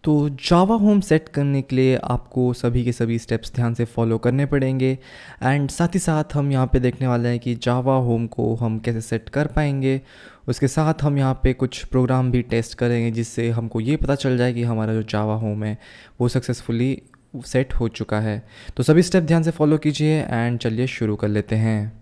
तो जावा home set करने के लिए आपको सभी के सभी स्टेप्स ध्यान से फॉलो करने पड़ेंगे। एंड साथ ही साथ हम यहाँ पे देखने वाले हैं कि जावा होम को हम कैसे सेट कर पाएंगे। उसके साथ हम यहाँ पे कुछ प्रोग्राम भी टेस्ट करेंगे जिससे हमको ये पता चल जाए कि हमारा जो जावा होम है वो सक्सेसफुली सेट हो चुका है। तो सभी स्टेप ध्यान से फॉलो कीजिए एंड चलिए शुरू कर लेते हैं।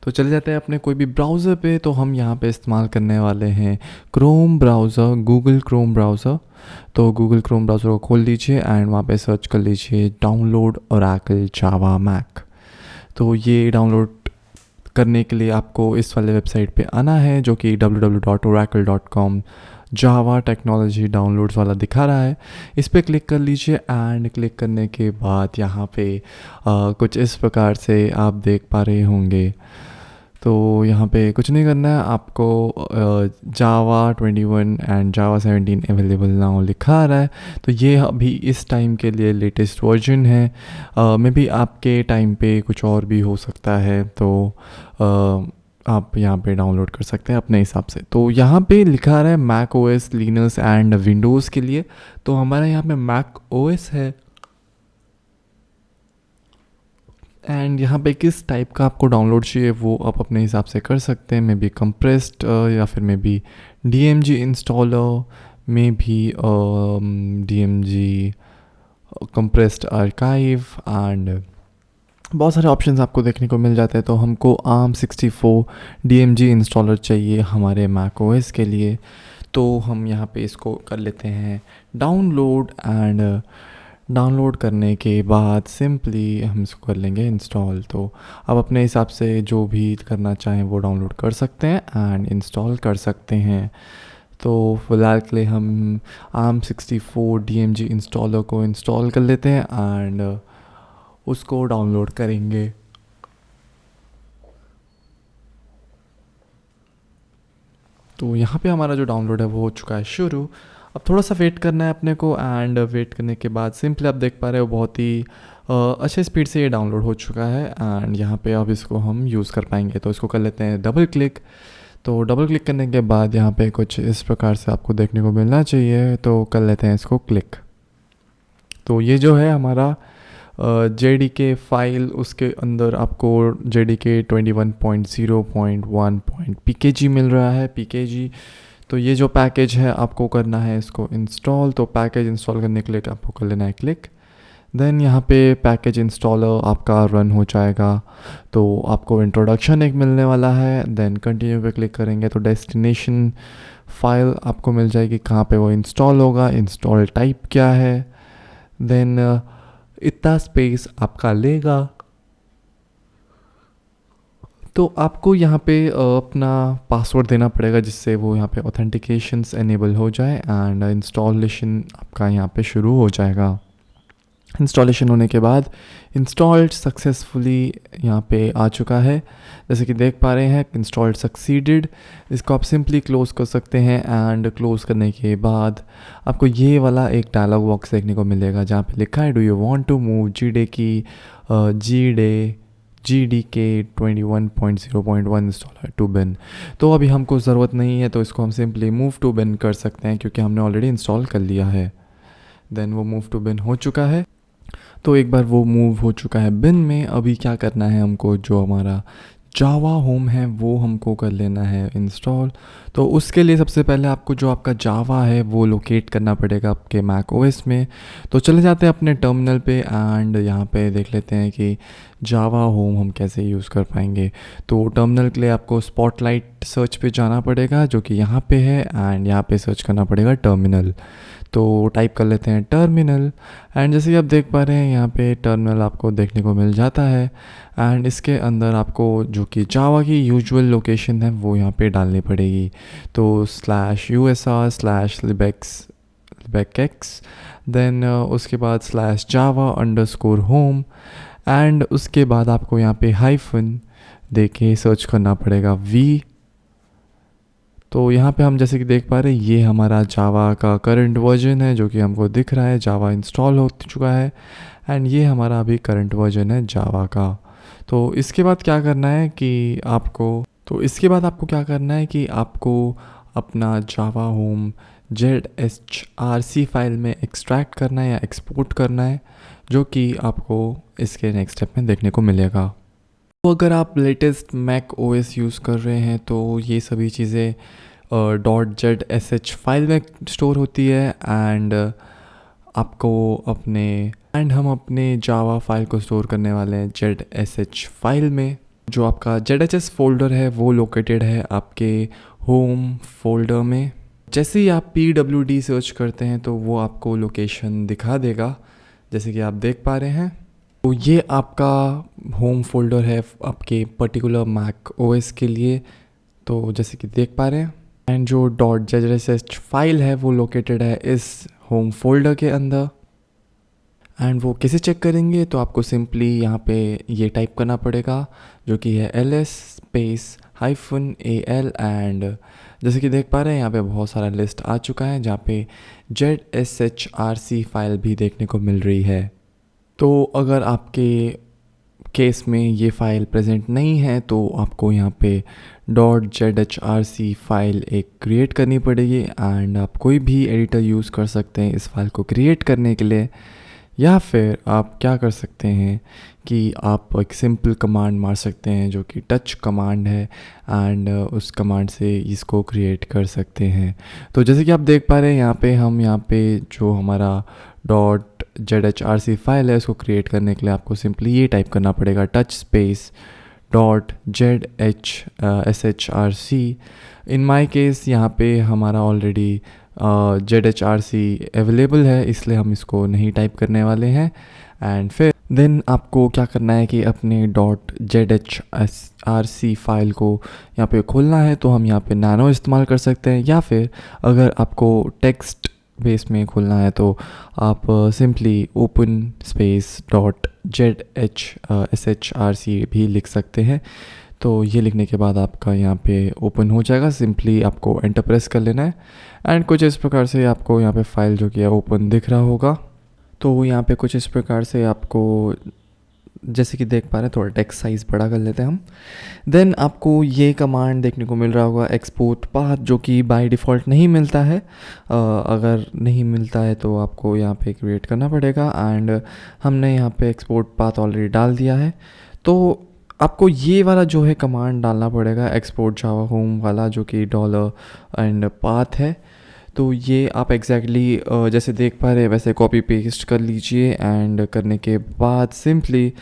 तो चले जाते हैं अपने कोई भी ब्राउज़र पे। तो हम यहाँ पे इस्तेमाल करने वाले हैं Chrome browser, Google Chrome browser. तो गूगल क्रोम ब्राउज़र को खोल लीजिए एंड वहाँ पे सर्च कर लीजिए डाउनलोड ओरेकल जावा मैक। तो ये डाउनलोड करने के लिए आपको इस वाले वेबसाइट पे आना है जो कि www.oracle.com जावा टेक्नोलॉजी डाउनलोड्स वाला दिखा रहा है। इस पर क्लिक कर लीजिए एंड क्लिक करने के बाद यहाँ पे कुछ इस प्रकार से आप देख पा रहे होंगे। तो यहाँ पे कुछ नहीं करना है आपको। जावा 21 एंड जावा 17 अवेलेबल नाउ लिखा आ रहा है। तो ये अभी इस टाइम के लिए लेटेस्ट वर्जन है। मे बी आपके टाइम पे कुछ और भी हो सकता है। तो आप यहाँ पे डाउनलोड कर सकते हैं अपने हिसाब से। तो यहाँ पे लिखा आ रहा है Mac OS, Linux and Windows के लिए। तो हमारा यहाँ पे मैक ओएस है एंड यहाँ पे किस टाइप का आपको डाउनलोड चाहिए वो आप अपने हिसाब से कर सकते हैं। मे बी कंप्रेस्ड या फिर may be DMG installer, may be DMG compressed archive and बहुत सारे ऑप्शंस आपको देखने को मिल जाते हैं। तो हमको ARM64 DMG इंस्टॉलर चाहिए हमारे मैक ओएस के लिए। तो हम यहाँ पे इसको कर लेते हैं डाउनलोड एंड डाउनलोड करने के बाद सिंपली हम इसको कर लेंगे इंस्टॉल। तो आप अपने हिसाब से जो भी करना चाहें वो डाउनलोड कर सकते हैं एंड इंस्टॉल कर सकते हैं। तो फिलहाल के लिए हम ARM64 DMG इंस्टॉलर को इंस्टॉल कर लेते हैं एंड उसको डाउनलोड करेंगे। तो यहाँ पे हमारा जो डाउनलोड है वो हो चुका है शुरू। अब थोड़ा सा वेट करना है अपने को एंड वेट करने के बाद सिंपली आप देख पा रहे हो बहुत ही अच्छे स्पीड से ये डाउनलोड हो चुका है एंड यहाँ पे अब इसको हम यूज़ कर पाएंगे। तो इसको कर लेते हैं डबल क्लिक। तो डबल क्लिक करने के बाद यहाँ पे कुछ इस प्रकार से आपको देखने को मिलना चाहिए। तो कर लेते हैं इसको क्लिक। तो ये जो है हमारा JDK फाइल, उसके अंदर आपको JDK 21.0.1.pkg मिल रहा है, PKG। तो ये जो पैकेज है आपको करना है इसको इंस्टॉल। तो पैकेज इंस्टॉल करने के लिए आपको कर लेना है क्लिक। देन यहाँ पे पैकेज इंस्टॉलर आपका रन हो जाएगा। तो आपको इंट्रोडक्शन एक मिलने वाला है। देन कंटिन्यू पे क्लिक करेंगे तो डेस्टिनेशन फाइल आपको मिल जाएगी कहाँ पे वो इंस्टॉल होगा, इंस्टॉल टाइप क्या है। देन इतना स्पेस आपका लेगा। तो आपको यहाँ पे अपना पासवर्ड देना पड़ेगा जिससे वो यहाँ पे ऑथेंटिकेशंस एनेबल हो जाए एंड इंस्टॉलेशन आपका यहाँ पे शुरू हो जाएगा। इंस्टॉलेशन होने के बाद इंस्टॉल्ड सक्सेसफुली यहाँ पे आ चुका है। जैसे कि देख पा रहे हैं इंस्टॉल्ड सक्सीडेड। इसको आप सिंपली क्लोज़ कर सकते हैं एंड क्लोज़ करने के बाद आपको ये वाला एक डायलॉग बॉक्स देखने को मिलेगा जहाँ पे लिखा है do you want to move GDK 21.0.1 installer to bin. तो अभी हमको ज़रूरत नहीं है तो इसको हम सिंपली मूव टू बिन कर सकते हैं क्योंकि हमने ऑलरेडी इंस्टॉल कर लिया है। देन वो मूव टू बिन हो चुका है। तो एक बार वो मूव हो चुका है बिन में, अभी क्या करना है हमको, जो हमारा जावा होम है वो हमको कर लेना है इंस्टॉल। तो उसके लिए सबसे पहले आपको जो आपका जावा है वो लोकेट करना पड़ेगा आपके मैक ओएस में। तो चले जाते हैं अपने टर्मिनल पे एंड यहाँ पे देख लेते हैं कि जावा होम हम कैसे यूज़ कर पाएंगे। तो टर्मिनल के लिए आपको स्पॉटलाइट सर्च पे जाना पड़ेगा जो कि यहाँ पे है एंड यहाँ पे सर्च करना पड़ेगा टर्मिनल। तो टाइप कर लेते हैं टर्मिनल एंड जैसे कि आप देख पा रहे हैं यहाँ पे टर्मिनल आपको देखने को मिल जाता है एंड इसके अंदर आपको जो कि जावा की यूजुअल लोकेशन है वो यहाँ पे डालनी पड़ेगी। तो /usr/libxx देन उसके बाद /java_home एंड उसके बाद आपको यहाँ पे हाइफन दे के सर्च करना पड़ेगा V। तो यहाँ पे हम जैसे कि देख पा रहे हैं ये हमारा जावा का करंट वर्जन है जो कि हमको दिख रहा है। जावा इंस्टॉल हो चुका है एंड ये हमारा अभी करंट वर्जन है जावा का। तो इसके बाद क्या करना है कि आपको अपना जावा होम ZHRC फाइल में एक्सट्रैक्ट करना है या एक्सपोर्ट करना है, जो कि आपको इसके नेक्स्ट स्टेप में देखने को मिलेगा। तो अगर आप लेटेस्ट मैक ओएस यूज़ कर रहे हैं तो ये सभी चीज़ें .zsh फाइल में स्टोर होती है एंड हम अपने जावा फाइल को स्टोर करने वाले हैं ZSH फाइल में। जो आपका ZHS फोल्डर है वो लोकेटेड है आपके होम फोल्डर में। जैसे ही आप PWD सर्च करते हैं तो वो आपको लोकेशन दिखा देगा, जैसे कि आप देख पा रहे हैं। तो ये आपका होम फोल्डर है आपके पर्टिकुलर मैक ओएस के लिए, तो जैसे कि देख पा रहे हैं। एंड जो .zsh फाइल है वो लोकेटेड है इस होम फोल्डर के अंदर। एंड वो कैसे चेक करेंगे, तो आपको सिंपली यहाँ पे ये टाइप करना पड़ेगा, जो कि है ls-al एंड जैसे कि देख पा रहे हैं यहाँ पे बहुत सारा लिस्ट आ चुका है जहाँ पे ZSHRC फाइल भी देखने को मिल रही है। तो अगर आपके केस में ये फ़ाइल प्रेजेंट नहीं है तो आपको यहाँ पे .zhrc फाइल एक क्रिएट करनी पड़ेगी एंड आप कोई भी एडिटर यूज़ कर सकते हैं इस फाइल को क्रिएट करने के लिए, या फिर आप क्या कर सकते हैं कि आप एक सिंपल कमांड मार सकते हैं जो कि टच कमांड है एंड उस कमांड से इसको क्रिएट कर सकते हैं। तो जैसे कि आप देख पा रहे हैं यहाँ पे जो हमारा .zhrc फाइल है उसको क्रिएट करने के लिए आपको सिंपली ये टाइप करना पड़ेगा .zhrc। इन माय केस यहाँ पे हमारा ऑलरेडी ZHRC अवेलेबल है, इसलिए हम इसको नहीं टाइप करने वाले हैं। एंड फिर देन आपको क्या करना है कि अपने .zhrc फाइल को यहाँ पे खोलना है। तो हम यहाँ पे नैनो इस्तेमाल कर सकते हैं, या फिर अगर आपको टेक्स्ट बेस में खोलना है तो आप सिंपली ओपन स्पेस .zshrc भी लिख सकते हैं। तो ये लिखने के बाद आपका यहाँ पे ओपन हो जाएगा, सिंपली आपको एंटर प्रेस कर लेना है एंड कुछ इस प्रकार से आपको यहाँ पे फाइल जो कि है ओपन दिख रहा होगा। तो यहाँ पे कुछ इस प्रकार से आपको जैसे कि देख पा रहे हैं, थोड़ा टेक्स्ट साइज़ बड़ा कर लेते हैं हम। देन आपको ये कमांड देखने को मिल रहा होगा एक्सपोर्ट पाथ, जो कि बाय डिफ़ॉल्ट नहीं मिलता है। अगर नहीं मिलता है तो आपको यहाँ पे क्रिएट करना पड़ेगा एंड हमने यहाँ पे एक्सपोर्ट पाथ ऑलरेडी डाल दिया है। तो आपको ये वाला जो है कमांड डालना पड़ेगा एक्सपोर्ट जावा होम वाला, जो कि डॉलर एंड पाथ है। तो ये आप एग्जैक्टली जैसे देख पा रहे हैं वैसे कॉपी पेस्ट कर लीजिए एंड करने के बाद सिंपली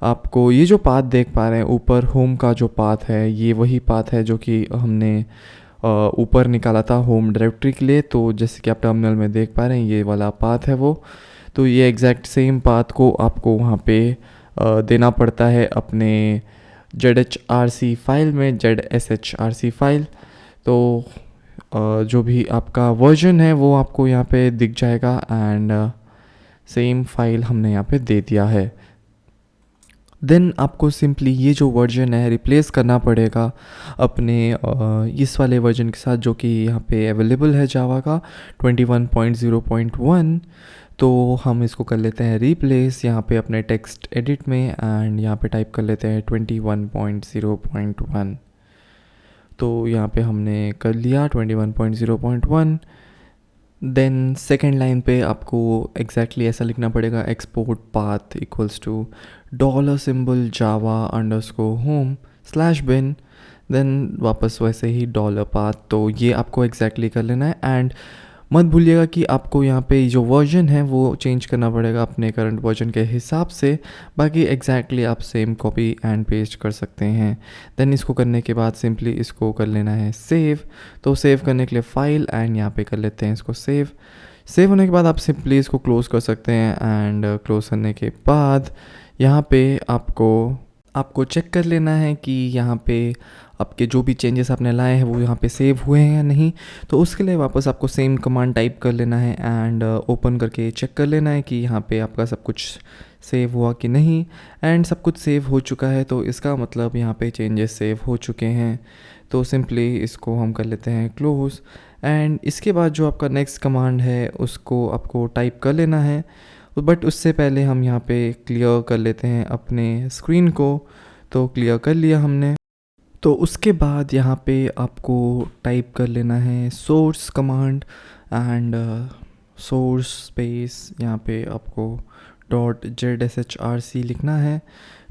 आपको ये जो पाथ देख पा रहे हैं ऊपर होम का जो पाथ है, ये वही पाथ है जो कि हमने ऊपर निकाला था होम डायरेक्टरी के लिए। तो जैसे कि आप टर्मिनल में देख पा रहे हैं ये वाला पाथ है वो। तो ये एग्जैक्ट सेम पाथ को आपको वहाँ पे देना पड़ता है अपने ZHRC फाइल में, ZSHRC फाइल। तो जो भी आपका वर्जन है वो आपको यहाँ पे दिख जाएगा एंड सेम फाइल हमने यहाँ पे दे दिया है। देन आपको सिंपली ये जो वर्जन है रिप्लेस करना पड़ेगा अपने इस वाले वर्जन के साथ, जो कि यहाँ पे अवेलेबल है जावा का 21.0.1। तो हम इसको कर लेते हैं रिप्लेस यहाँ पे अपने टेक्स्ट एडिट में एंड यहाँ पे टाइप कर लेते हैं 21.0.1। तो यहाँ पे हमने कर लिया 21.0.1। देन सेकेंड लाइन पे आपको एग्जैक्टली ऐसा लिखना पड़ेगा export path equals to $java_home/bin। Then वापस वैसे ही $पाथ। तो ये आपको एग्जैक्टली कर लेना है एंड मत भूलिएगा कि आपको यहाँ पे जो वर्जन है वो चेंज करना पड़ेगा अपने करंट वर्जन के हिसाब से। बाकी एग्जैक्टली आप सेम कॉपी एंड पेस्ट कर सकते हैं। देन इसको करने के बाद सिंपली इसको कर लेना है सेव। तो सेव करने के लिए फ़ाइल एंड यहाँ पे कर लेते हैं इसको सेव। सेव होने के बाद आप सिंपली इसको क्लोज़ कर सकते हैं एंड क्लोज़ करने के बाद यहाँ पे आपको चेक कर लेना है कि यहाँ पे आपके जो भी चेंजेस आपने लाए हैं वो यहाँ पे सेव हुए हैं या नहीं। तो उसके लिए वापस आपको सेम कमांड टाइप कर लेना है एंड ओपन करके चेक कर लेना है कि यहाँ पे आपका सब कुछ सेव हुआ कि नहीं। एंड सब कुछ सेव हो चुका है तो इसका मतलब यहाँ पे चेंजेस सेव हो चुके हैं। तो सिंपली इसको हम कर लेते हैं क्लोज़ एंड इसके बाद जो आपका नेक्स्ट कमांड है उसको आपको टाइप कर लेना है। बट उससे पहले हम यहाँ पे क्लियर कर लेते हैं अपने स्क्रीन को। तो क्लियर कर लिया हमने। तो उसके बाद यहाँ पे आपको टाइप कर लेना है source command and source space, यहाँ पे आपको .zshrc लिखना है।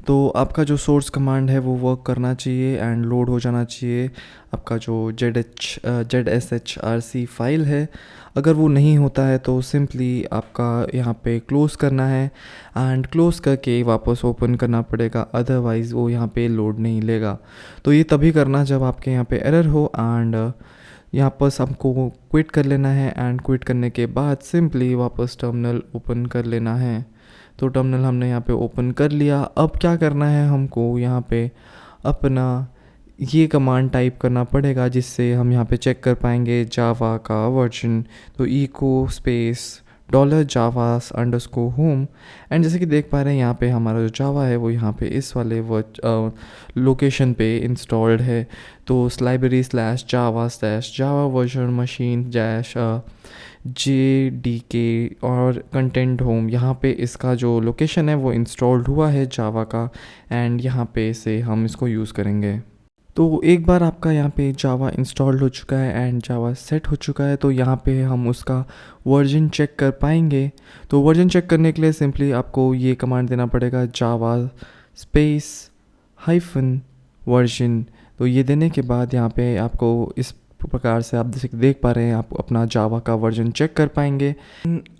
तो आपका जो सोर्स कमांड है वो वर्क करना चाहिए एंड लोड हो जाना चाहिए आपका जो ZSHRC फाइल है। अगर वो नहीं होता है तो सिंपली आपका यहाँ पे क्लोज़ करना है एंड क्लोज़ करके वापस ओपन करना पड़ेगा, अदरवाइज़ वो यहाँ पे लोड नहीं लेगा। तो ये तभी करना जब आपके यहाँ पे एरर हो एंड यहाँ पर हमको क्विट कर लेना है एंड क्विट करने के बाद सिंपली वापस टर्मिनल ओपन कर लेना है। तो टर्मिनल हमने यहाँ पे ओपन कर लिया। अब क्या करना है, हमको यहाँ पे अपना ये कमांड टाइप करना पड़ेगा जिससे हम यहाँ पे चेक कर पाएंगे जावा का वर्जन। तो echo स्पेस $java_home एंड जैसे कि देख पा रहे हैं यहाँ पे हमारा जो जावा है वो यहाँ पे इस वाले लोकेशन पे इंस्टॉल्ड है। तो library /java/java version machine JDK और कंटेंट होम, यहाँ पे इसका जो लोकेशन है वो इंस्टॉल्ड हुआ है जावा का एंड यहाँ पे से हम इसको यूज़ करेंगे। तो एक बार आपका यहाँ पे जावा इंस्टॉल्ड हो चुका है एंड जावा सेट हो चुका है तो यहाँ पे हम उसका वर्जन चेक कर पाएंगे। तो वर्जन चेक करने के लिए सिंपली आपको ये कमांड देना पड़ेगा जावा स्पेस हाइफन वर्जन। तो ये देने के बाद यहाँ पे आपको इस प्रकार से आप जैसे कि देख पा रहे हैं आप अपना जावा का वर्जन चेक कर पाएंगे।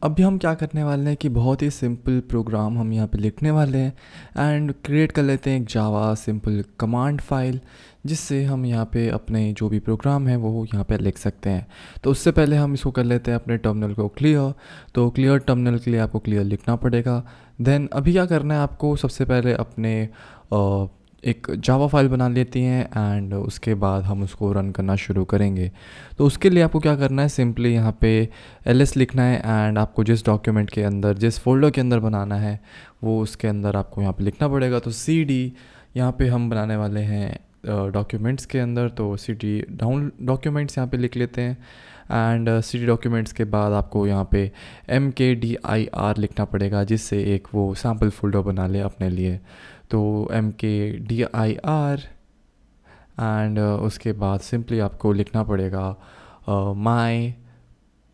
अभी हम क्या करने वाले हैं कि बहुत ही सिंपल प्रोग्राम हम यहाँ पे लिखने वाले हैं एंड क्रिएट कर लेते हैं एक जावा सिंपल कमांड फाइल जिससे हम यहाँ पे अपने जो भी प्रोग्राम है वो यहाँ पे लिख सकते हैं। तो उससे पहले हम इसको कर लेते हैं अपने टर्मिनल को क्लियर। तो क्लियर टर्मिनल के लिए आपको क्लियर लिखना पड़ेगा। देन अभी क्या करना है, आपको सबसे पहले अपने एक जावा फाइल बना लेती हैं एंड उसके बाद हम उसको रन करना शुरू करेंगे। तो उसके लिए आपको क्या करना है, सिंपली यहाँ पे ls लिखना है एंड आपको जिस डॉक्यूमेंट के अंदर जिस फोल्डर के अंदर बनाना है वो उसके अंदर आपको यहाँ पे लिखना पड़ेगा। तो cd यहाँ पे हम बनाने वाले हैं डॉक्यूमेंट्स के अंदर, तो cd डाउन डॉक्यूमेंट्स यहाँ पे लिख लेते हैं एंड cd डॉक्यूमेंट्स के बाद आपको यहाँ पे mkdir लिखना पड़ेगा जिससे एक वो सैम्पल फोल्डर बना ले अपने लिए। तो mkdir एंड उसके बाद सिंपली आपको लिखना पड़ेगा माई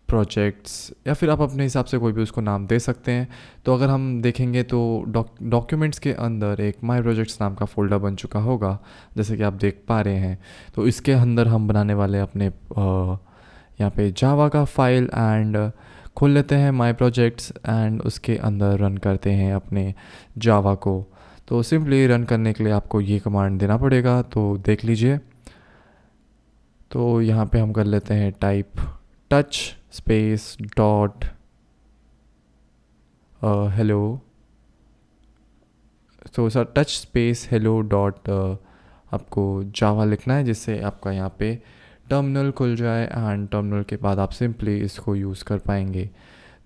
प्रोजेक्ट्स, या फिर आप अपने हिसाब से कोई भी उसको नाम दे सकते हैं। तो अगर हम देखेंगे तो डॉक्यूमेंट्स के अंदर एक माई प्रोजेक्ट्स नाम का फ़ोल्डर बन चुका होगा जैसे कि आप देख पा रहे हैं। तो इसके अंदर हम बनाने वाले अपने यहाँ पे जावा का फाइल एंड खोल लेते हैं माई प्रोजेक्ट्स एंड उसके अंदर रन करते हैं अपने जावा को। तो सिंपली रन करने के लिए आपको ये कमांड देना पड़ेगा, तो देख लीजिए। तो यहाँ पे हम कर लेते हैं type touch space dot hello. तो sir touch space hello dot आपको जावा लिखना है जिससे आपका यहाँ पे टर्मिनल खुल जाए एंड टर्मिनल के बाद आप सिंपली इसको यूज़ कर पाएंगे।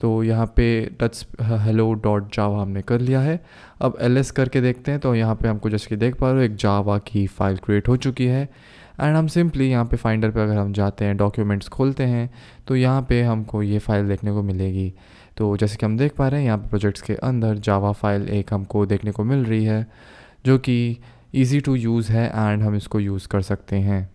तो यहाँ पे टच हेलो डॉट जावा हमने कर लिया है। अब ls करके देखते हैं। तो यहाँ पे हमको जैसे कि देख पा रहे हो एक जावा की फ़ाइल क्रिएट हो चुकी है एंड हम सिंपली यहाँ पे फाइंडर पे अगर हम जाते हैं डॉक्यूमेंट्स खोलते हैं तो यहाँ पे हमको ये फ़ाइल देखने को मिलेगी। तो जैसे कि हम देख पा रहे हैं यहाँ पे प्रोजेक्ट्स के अंदर जावा फाइल एक हमको देखने को मिल रही है जो कि ईज़ी टू यूज़ है एंड हम इसको यूज़ कर सकते हैं।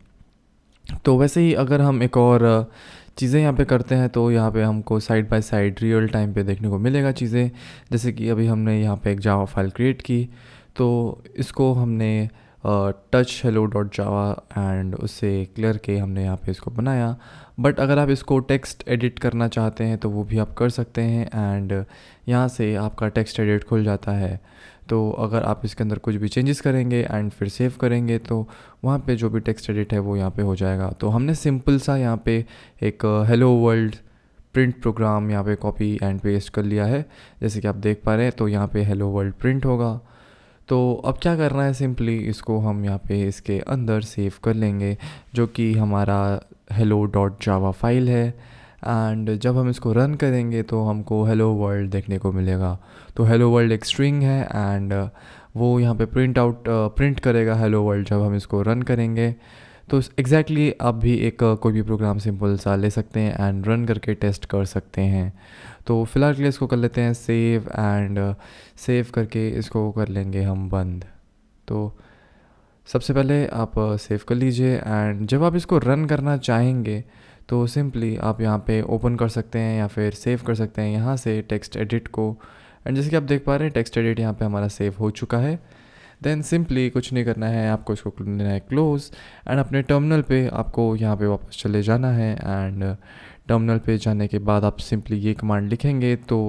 तो वैसे ही अगर हम एक और चीज़ें यहाँ पे करते हैं तो यहाँ पे हमको side by side real time पे देखने को मिलेगा चीज़ें। जैसे कि अभी हमने यहाँ पे एक जावा फाइल क्रिएट की तो इसको हमने touch hello dot Java and उससे क्लियर के हमने यहाँ पे इसको बनाया। बट अगर आप इसको टेक्स्ट एडिट करना चाहते हैं तो वो भी आप कर सकते हैं एंड यहाँ से आपका टेक्स्ट एडिट खुल जाता है। तो अगर आप इसके अंदर कुछ भी चेंजेस करेंगे एंड फिर सेव करेंगे तो वहाँ पे जो भी टेक्स्ट एडिट है वो यहाँ पे हो जाएगा। तो हमने सिंपल सा यहाँ पे एक हेलो वर्ल्ड प्रिंट प्रोग्राम यहाँ पे कॉपी एंड पेस्ट कर लिया है जैसे कि आप देख पा रहे हैं। तो यहाँ पे हेलो वर्ल्ड प्रिंट होगा। तो अब क्या करना है, सिंपली इसको हम यहाँ पे इसके अंदर सेव कर लेंगे जो कि हमारा hello डॉट जावा फाइल है एंड जब हम इसको रन करेंगे तो हमको हेलो वर्ल्ड देखने को मिलेगा। तो हेलो वर्ल्ड एक स्ट्रिंग है एंड वो यहाँ पे प्रिंट करेगा हेलो वर्ल्ड जब हम इसको रन करेंगे। तो एग्जैक्टली आप भी एक कोई भी प्रोग्राम सिंपल सा ले सकते हैं एंड रन करके टेस्ट कर सकते हैं। तो फिलहाल के लिए इसको कर लेते हैं सेव एंड सेव करके इसको कर लेंगे हम बंद। तो सबसे पहले आप सेव कर लीजिए एंड जब आप इसको रन करना चाहेंगे तो सिंपली आप यहाँ पे ओपन कर सकते हैं या फिर सेव कर सकते हैं यहाँ से टेक्स्ट एडिट को। एंड जैसे कि आप देख पा रहे हैं टेक्स्ट एडिट यहाँ पे हमारा सेव हो चुका है। देन सिंपली कुछ नहीं करना है, आपको इसको कर देना है क्लोज एंड अपने टर्मिनल पे आपको यहाँ पे वापस चले जाना है। एंड टर्मिनल पे जाने के बाद आप सिंपली ये कमांड लिखेंगे तो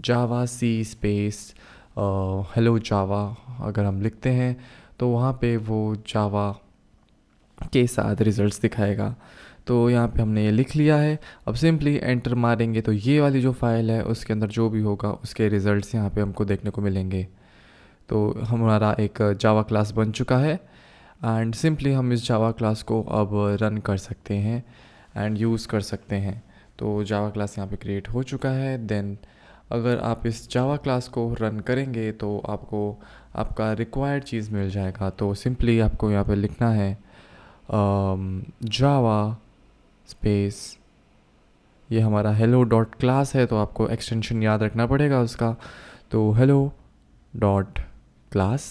जावा सी स्पेस हेलो जावा अगर हम लिखते हैं तो वहाँ पे वो जावा के साथ रिज़ल्ट्स दिखाएगा। तो यहाँ पे हमने ये लिख लिया है। अब सिंपली एंटर मारेंगे तो ये वाली जो फाइल है उसके अंदर जो भी होगा उसके रिज़ल्ट्स यहाँ पे हमको देखने को मिलेंगे। तो हमारा एक जावा क्लास बन चुका है एंड सिंपली हम इस जावा क्लास को अब रन कर सकते हैं एंड यूज़ कर सकते हैं। तो जावा क्लास यहाँ पे क्रिएट हो चुका है। देन अगर आप इस जावा क्लास को रन करेंगे तो आपको आपका रिक्वायर्ड चीज़ मिल जाएगा। तो सिंपली आपको यहाँ पे लिखना है जावा स्पेस, ये हमारा हेलो डॉट क्लास है तो आपको एक्सटेंशन याद रखना पड़ेगा उसका। तो हेलो डॉट क्लास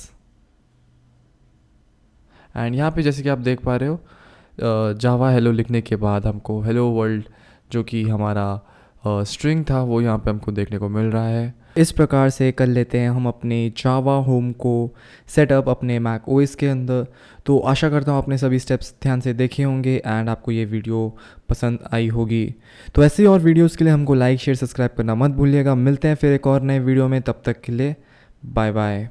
एंड यहाँ पे जैसे कि आप देख पा रहे हो जावा हेलो लिखने के बाद हमको हेलो वर्ल्ड जो कि हमारा स्ट्रिंग था वो यहाँ पे हमको देखने को मिल रहा है। इस प्रकार से कर लेते हैं हम अपने जावा होम को सेटअप अपने मैक ओएस के अंदर। तो आशा करता हूँ आपने सभी स्टेप्स ध्यान से देखे होंगे एंड आपको ये वीडियो पसंद आई होगी। तो ऐसे ही और वीडियोस के लिए हमको लाइक शेयर सब्सक्राइब करना मत भूलिएगा। मिलते हैं फिर एक और नए वीडियो में, तब तक के लिए बाय बाय।